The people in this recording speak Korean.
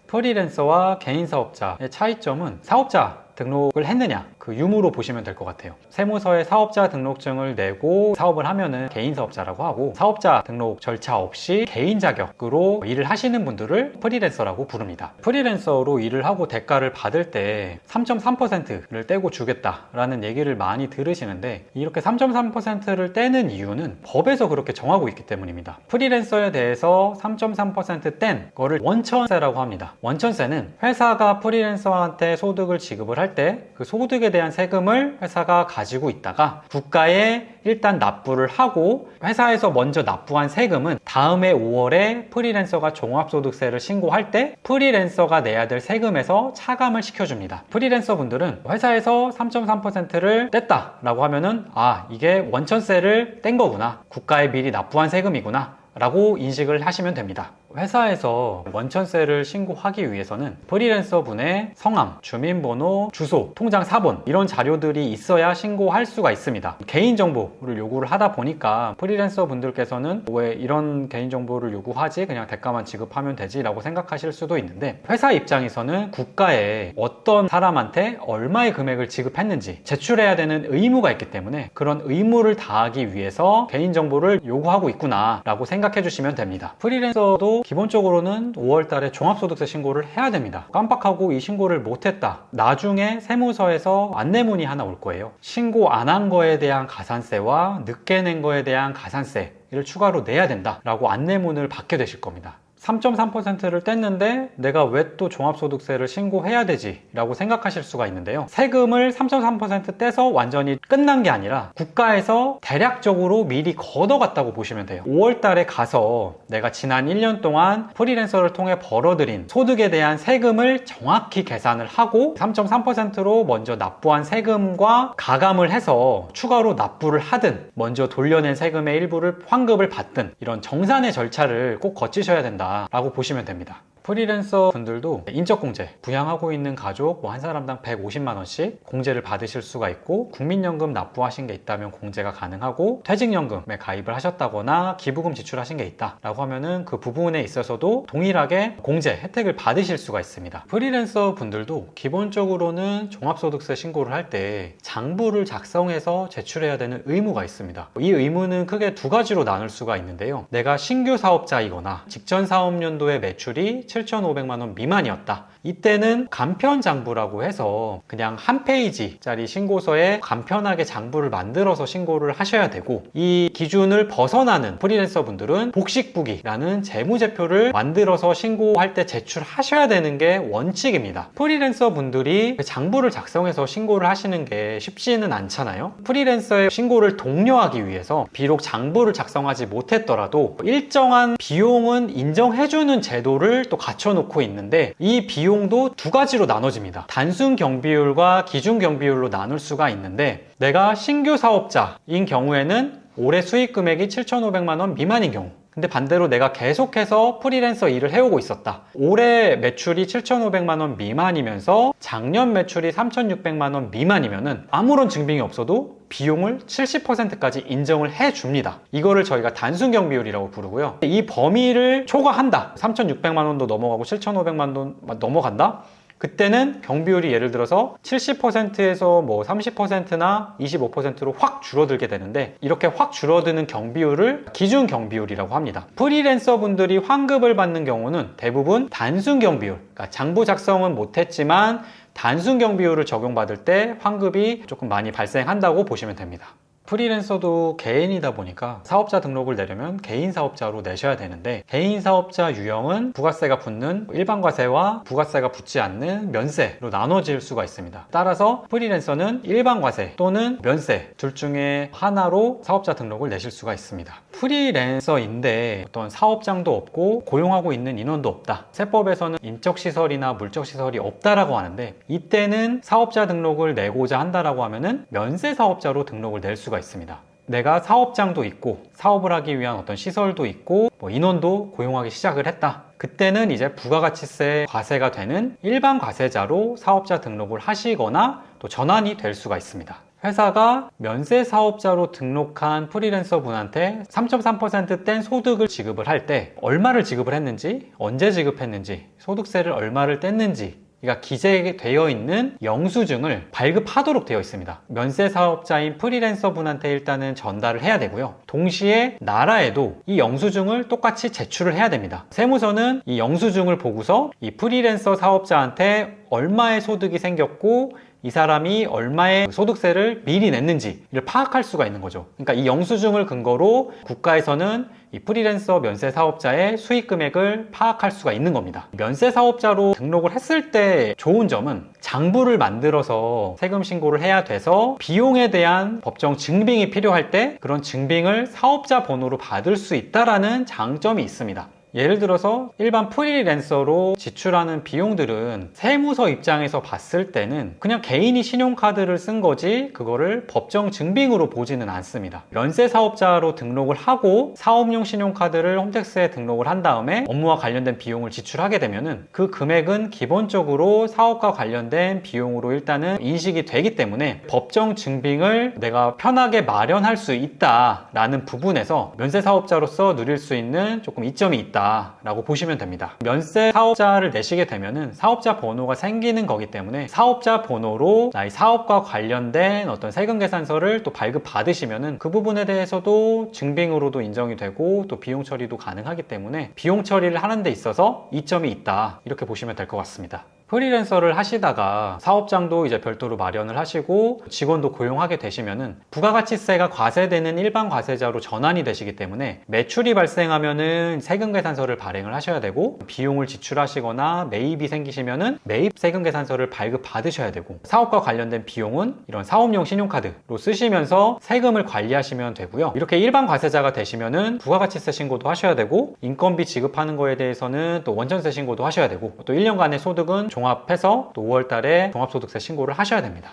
프리랜서와 개인 사업자의 차이점은 사업자 등록을 했느냐 그 유무로 보시면 될 것 같아요. 세무서에 사업자 등록증을 내고 사업을 하면은 개인 사업자라고 하고, 사업자 등록 절차 없이 개인 자격으로 일을 하시는 분들을 프리랜서라고 부릅니다. 프리랜서로 일을 하고 대가를 받을 때 3.3%를 떼고 주겠다라는 얘기를 많이 들으시는데, 이렇게 3.3%를 떼는 이유는 법에서 그렇게 정하고 있기 때문입니다. 프리랜서에 대해서 3.3% 뗀 거를 원천세라고 합니다. 원천세는 회사가 프리랜서한테 소득을 지급을 할 때 그 소득에 대한 세금을 회사가 가지고 있다가 국가에 일단 납부를 하고, 회사에서 먼저 납부한 세금은 다음해 5월에 프리랜서가 종합소득세를 신고할 때 프리랜서가 내야 될 세금에서 차감을 시켜줍니다. 프리랜서 분들은 회사에서 3.3%를 뗐다라고 하면은 이게 원천세를 뗀 거구나, 국가에 미리 납부한 세금이구나 라고 인식을 하시면 됩니다. 회사에서 원천세를 신고하기 위해서는 프리랜서 분의 성함, 주민번호, 주소, 통장 사본 이런 자료들이 있어야 신고할 수가 있습니다. 개인정보를 요구를 하다 보니까 프리랜서 분들께서는 왜 이런 개인정보를 요구하지? 그냥 대가만 지급하면 되지? 라고 생각하실 수도 있는데, 회사 입장에서는 국가에 어떤 사람한테 얼마의 금액을 지급했는지 제출해야 되는 의무가 있기 때문에 그런 의무를 다하기 위해서 개인정보를 요구하고 있구나 라고 생각해 주시면 됩니다. 프리랜서도 기본적으로는 5월 달에 종합소득세 신고를 해야 됩니다. 깜빡하고 이 신고를 못했다, 나중에 세무서에서 안내문이 하나 올 거예요. 신고 안 한 거에 대한 가산세와 늦게 낸 거에 대한 가산세를 추가로 내야 된다 라고 안내문을 받게 되실 겁니다. 3.3%를 뗐는데 내가 왜 또 종합소득세를 신고해야 되지? 라고 생각하실 수가 있는데요. 세금을 3.3% 떼서 완전히 끝난 게 아니라 국가에서 대략적으로 미리 걷어갔다고 보시면 돼요. 5월 달에 가서 내가 지난 1년 동안 프리랜서를 통해 벌어들인 소득에 대한 세금을 정확히 계산을 하고 3.3%로 먼저 납부한 세금과 가감을 해서 추가로 납부를 하든, 먼저 돌려낸 세금의 일부를 환급을 받든, 이런 정산의 절차를 꼭 거치셔야 된다 라고 보시면 됩니다. 프리랜서 분들도 인적공제, 부양하고 있는 가족 한 사람당 150만원씩 공제를 받으실 수가 있고, 국민연금 납부하신 게 있다면 공제가 가능하고, 퇴직연금에 가입을 하셨다거나 기부금 지출하신 게 있다라고 하면은 그 부분에 있어서도 동일하게 공제 혜택을 받으실 수가 있습니다. 프리랜서 분들도 기본적으로는 종합소득세 신고를 할 때 장부를 작성해서 제출해야 되는 의무가 있습니다. 이 의무는 크게 두 가지로 나눌 수가 있는데요. 내가 신규 사업자이거나 직전 사업연도의 매출이 7,500만 원 미만이었다. 이때는 간편 장부라고 해서 그냥 한 페이지짜리 신고서에 간편하게 장부를 만들어서 신고를 하셔야 되고, 이 기준을 벗어나는 프리랜서 분들은 복식부기라는 재무제표를 만들어서 신고할 때 제출하셔야 되는 게 원칙입니다. 프리랜서 분들이 장부를 작성해서 신고를 하시는 게 쉽지는 않잖아요. 프리랜서의 신고를 독려하기 위해서 비록 장부를 작성하지 못했더라도 일정한 비용은 인정해주는 제도를 또 갖춰놓고 있는데, 이 비용도 두 가지로 나눠집니다. 단순 경비율과 기준 경비율로 나눌 수가 있는데, 내가 신규 사업자인 경우에는 올해 수익 금액이 7,500만 원 미만인 경우, 근데 반대로 내가 계속해서 프리랜서 일을 해오고 있었다. 올해 매출이 7,500만 원 미만이면서 작년 매출이 3,600만 원 미만이면은 아무런 증빙이 없어도 비용을 70%까지 인정을 해줍니다. 이거를 저희가 단순 경비율이라고 부르고요. 이 범위를 초과한다. 3,600만 원도 넘어가고 7,500만 원 넘어간다? 그때는 경비율이 예를 들어서 70%에서 30%나 25%로 확 줄어들게 되는데, 이렇게 확 줄어드는 경비율을 기준 경비율이라고 합니다. 프리랜서 분들이 환급을 받는 경우는 대부분 단순 경비율, 그러니까 장부 작성은 못했지만 단순 경비율을 적용받을 때 환급이 조금 많이 발생한다고 보시면 됩니다. 프리랜서도 개인이다 보니까 사업자 등록을 내려면 개인 사업자로 내셔야 되는데, 개인 사업자 유형은 부가세가 붙는 일반과세와 부가세가 붙지 않는 면세로 나눠질 수가 있습니다. 따라서 프리랜서는 일반과세 또는 면세 둘 중에 하나로 사업자 등록을 내실 수가 있습니다. 프리랜서인데 어떤 사업장도 없고 고용하고 있는 인원도 없다. 세법에서는 인적시설이나 물적시설이 없다라고 하는데, 이때는 사업자 등록을 내고자 한다라고 하면은 면세 사업자로 등록을 낼 수가 있습니다. 내가 사업장도 있고 사업을 하기 위한 어떤 시설도 있고 인원도 고용하기 시작을 했다. 그때는 이제 부가가치세 과세가 되는 일반 과세자로 사업자 등록을 하시거나 또 전환이 될 수가 있습니다. 회사가 면세 사업자로 등록한 프리랜서 분한테 3.3% 뗀 소득을 지급을 할 때 얼마를 지급을 했는지, 언제 지급했는지, 소득세를 얼마를 뗐는지 가 기재되어 있는 영수증을 발급하도록 되어 있습니다. 면세 사업자인 프리랜서 분한테 일단은 전달을 해야 되고요. 동시에 나라에도 이 영수증을 똑같이 제출을 해야 됩니다. 세무서는 이 영수증을 보고서 이 프리랜서 사업자한테 얼마의 소득이 생겼고 이 사람이 얼마의 소득세를 미리 냈는지를 파악할 수가 있는 거죠. 그러니까 이 영수증을 근거로 국가에서는 이 프리랜서 면세 사업자의 수익 금액을 파악할 수가 있는 겁니다. 면세 사업자로 등록을 했을 때 좋은 점은 장부를 만들어서 세금 신고를 해야 돼서 비용에 대한 법정 증빙이 필요할 때 그런 증빙을 사업자 번호로 받을 수 있다라는 장점이 있습니다. 예를 들어서 일반 프리랜서로 지출하는 비용들은 세무서 입장에서 봤을 때는 그냥 개인이 신용카드를 쓴 거지 그거를 법정 증빙으로 보지는 않습니다. 면세 사업자로 등록을 하고 사업용 신용카드를 홈택스에 등록을 한 다음에 업무와 관련된 비용을 지출하게 되면은 그 금액은 기본적으로 사업과 관련된 비용으로 일단은 인식이 되기 때문에 법정 증빙을 내가 편하게 마련할 수 있다라는 부분에서 면세 사업자로서 누릴 수 있는 조금 이점이 있다 라고 보시면 됩니다. 면세 사업자를 내시게 되면은 사업자 번호가 생기는 거기 때문에 사업자 번호로 나의 사업과 관련된 어떤 세금 계산서를 또 발급 받으시면은 그 부분에 대해서도 증빙으로도 인정이 되고 또 비용 처리도 가능하기 때문에 비용 처리를 하는 데 있어서 이점이 있다 이렇게 보시면 될 것 같습니다. 프리랜서를 하시다가 사업장도 이제 별도로 마련을 하시고 직원도 고용하게 되시면은 부가가치세가 과세되는 일반 과세자로 전환이 되시기 때문에 매출이 발생하면은 세금 계산서를 발행을 하셔야 되고 비용을 지출하시거나 매입이 생기시면은 매입 세금 계산서를 발급 받으셔야 되고 사업과 관련된 비용은 이런 사업용 신용카드로 쓰시면서 세금을 관리하시면 되고요. 이렇게 일반 과세자가 되시면은 부가가치세 신고도 하셔야 되고 인건비 지급하는 거에 대해서는 또 원전세 신고도 하셔야 되고 또 1년간의 소득은 종합해서 또 5월 달에 종합소득세 신고를 하셔야 됩니다.